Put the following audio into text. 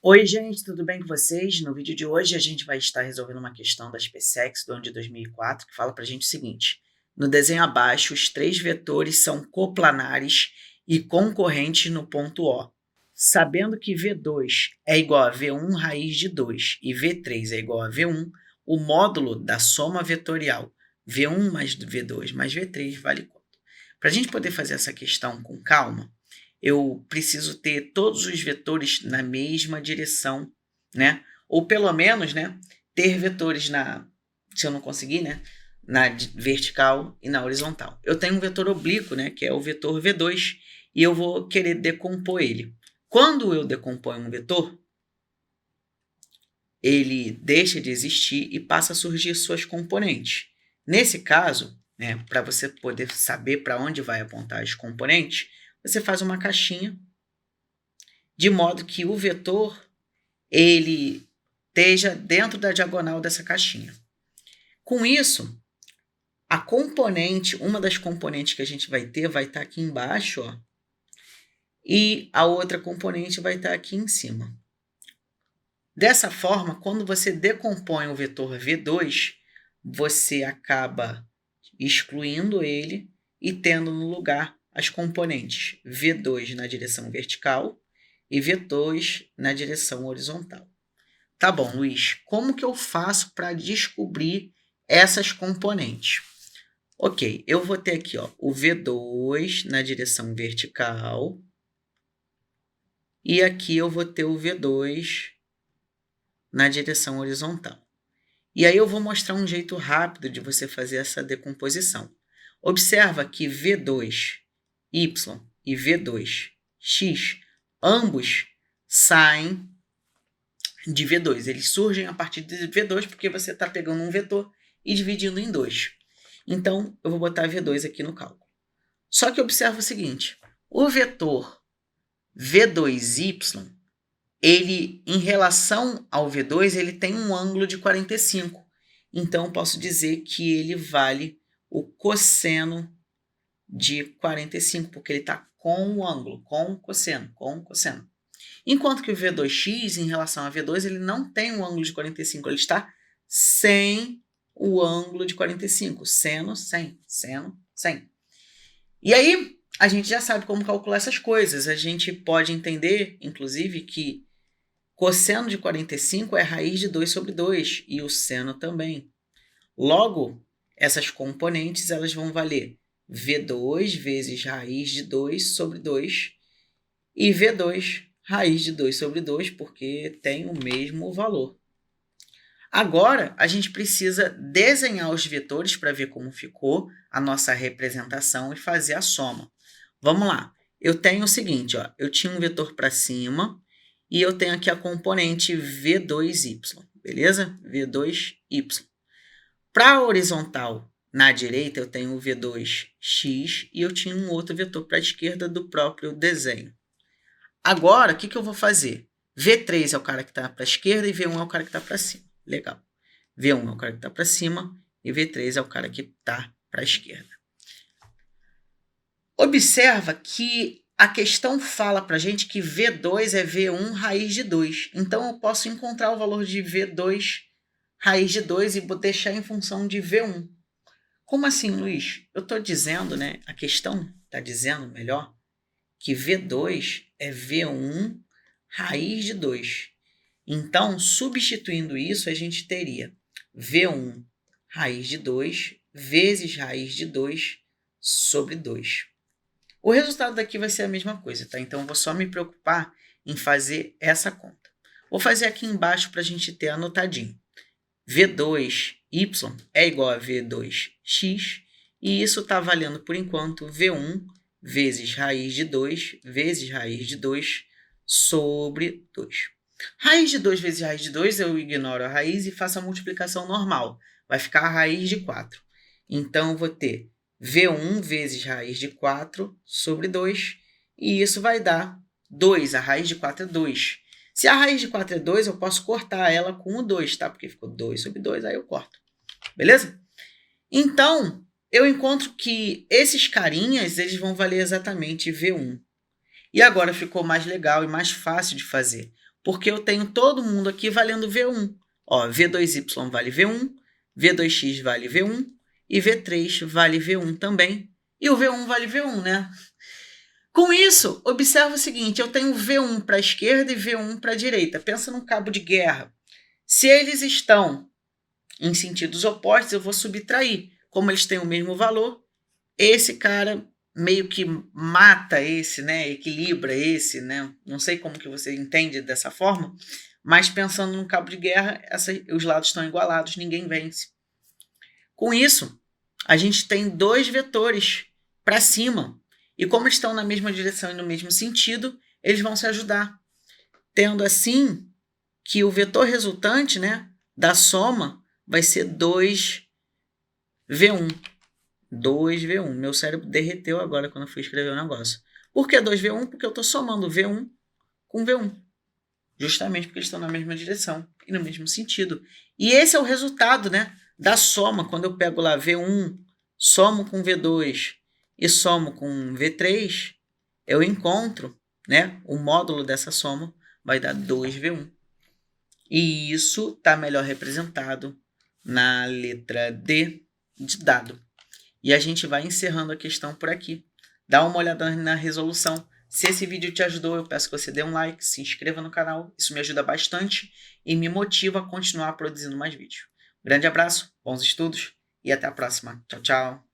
Oi, gente, tudo bem com vocês? No vídeo de hoje a gente vai estar resolvendo uma questão da SpaceX do ano de 2004 que fala para a gente o seguinte: no desenho abaixo, os três vetores são coplanares e concorrentes no ponto O. Sabendo que V2 é igual a V1 raiz de 2 e V3 é igual a V1, o módulo da soma vetorial V1 mais V2 mais V3 vale quanto? Para a gente poder fazer essa questão com calma, eu preciso ter todos os vetores na mesma direção, né? Ou pelo menos, né, ter vetores se eu não conseguir, né, na vertical e na horizontal. Eu tenho um vetor oblíquo, né, que é o vetor V2, e eu vou querer decompor ele. Quando eu decomponho um vetor, ele deixa de existir e passa a surgir suas componentes. Nesse caso, né, para você poder saber para onde vai apontar as componentes, você faz uma caixinha de modo que o vetor ele esteja dentro da diagonal dessa caixinha. Com isso, a componente, uma das componentes que a gente vai estar aqui embaixo, ó, e a outra componente vai estar aqui em cima. Dessa forma, quando você decompõe o vetor V2, você acaba excluindo ele e tendo no lugar as componentes V2 na direção vertical e V2 na direção horizontal. Tá bom, Luiz, como que eu faço para descobrir essas componentes? Ok, eu vou ter aqui ó, o V2 na direção vertical e aqui eu vou ter o V2 na direção horizontal. E aí eu vou mostrar um jeito rápido de você fazer essa decomposição. Observa que V2y e V2x, ambos saem de V2. Eles surgem a partir de V2 porque você está pegando um vetor e dividindo em dois. Então, eu vou botar V2 aqui no cálculo. Só que observa o seguinte, o vetor V2y, ele, em relação ao V2, ele tem um ângulo de 45. Então, eu posso dizer que ele vale o cosseno de 45, porque ele está com o ângulo, com o cosseno. Enquanto que o V2x, em relação a V2, ele não tem um ângulo de 45, ele está sem o ângulo de 45, seno, sem. E aí, a gente já sabe como calcular essas coisas. A gente pode entender, inclusive, que cosseno de 45 é raiz de 2 sobre 2, e o seno também. Logo, essas componentes elas vão valer V2 vezes raiz de 2 sobre 2 e V2 raiz de 2 sobre 2, porque tem o mesmo valor. Agora, a gente precisa desenhar os vetores para ver como ficou a nossa representação e fazer a soma. Vamos lá. Eu tenho o seguinte, ó, eu tinha um vetor para cima e eu tenho aqui a componente V2y, beleza? V2y. Para a horizontal, na direita, eu tenho o V2x e eu tinha um outro vetor para a esquerda do próprio desenho. Agora, o que eu vou fazer? V3 é o cara que está para a esquerda e V1 é o cara que está para cima. Legal. V1 é o cara que está para cima e V3 é o cara que está para a esquerda. Observa que a questão fala para a gente que V2 é V1 raiz de 2. Então, eu posso encontrar o valor de V2 raiz de 2 e deixar em função de V1. Como assim, Luiz? Eu estou dizendo, né? A questão está dizendo, melhor, que V2 é V1 raiz de 2. Então, substituindo isso, a gente teria V1 raiz de 2 vezes raiz de 2 sobre 2. O resultado daqui vai ser a mesma coisa, tá? Então, eu vou só me preocupar em fazer essa conta. Vou fazer aqui embaixo para a gente ter anotadinho. V2y é igual a V2x, e isso está valendo, por enquanto, V1 vezes raiz de 2 vezes raiz de 2 sobre 2. Raiz de 2 vezes raiz de 2, eu ignoro a raiz e faço a multiplicação normal. Vai ficar a raiz de 4. Então, eu vou ter V1 vezes raiz de 4 sobre 2, e isso vai dar 2. A raiz de 4 é 2. Se a raiz de 4 é 2, eu posso cortar ela com o 2, tá? Porque ficou 2 sobre 2, aí eu corto. Beleza? Então, eu encontro que esses carinhas, eles vão valer exatamente V1. E agora ficou mais legal e mais fácil de fazer. Porque eu tenho todo mundo aqui valendo V1. Ó, V2Y vale V1, V2X vale V1 e V3 vale V1 também. E o V1 vale V1, né? Com isso, observa o seguinte, eu tenho V1 para a esquerda e V1 para a direita. Pensa num cabo de guerra. Se eles estão em sentidos opostos, eu vou subtrair. Como eles têm o mesmo valor, esse cara meio que mata esse, né? Equilibra esse, né? Não sei como que você entende dessa forma, mas pensando num cabo de guerra, os lados estão igualados, ninguém vence. Com isso, a gente tem dois vetores para cima. E como eles estão na mesma direção e no mesmo sentido, eles vão se ajudar. Tendo assim que o vetor resultante, né, da soma vai ser 2V1. 2V1. Meu cérebro derreteu agora quando eu fui escrever o negócio. Por que 2V1? Porque eu estou somando V1 com V1. Justamente porque eles estão na mesma direção e no mesmo sentido. E esse é o resultado, né, da soma. Quando eu pego lá V1, somo com V2 e somo com V3, eu encontro, né, o módulo dessa soma vai dar 2V1. E isso está melhor representado na letra D de dado. E a gente vai encerrando a questão por aqui. Dá uma olhada na resolução. Se esse vídeo te ajudou, eu peço que você dê um like, se inscreva no canal. Isso me ajuda bastante e me motiva a continuar produzindo mais vídeos. Grande abraço, bons estudos e até a próxima. Tchau, tchau.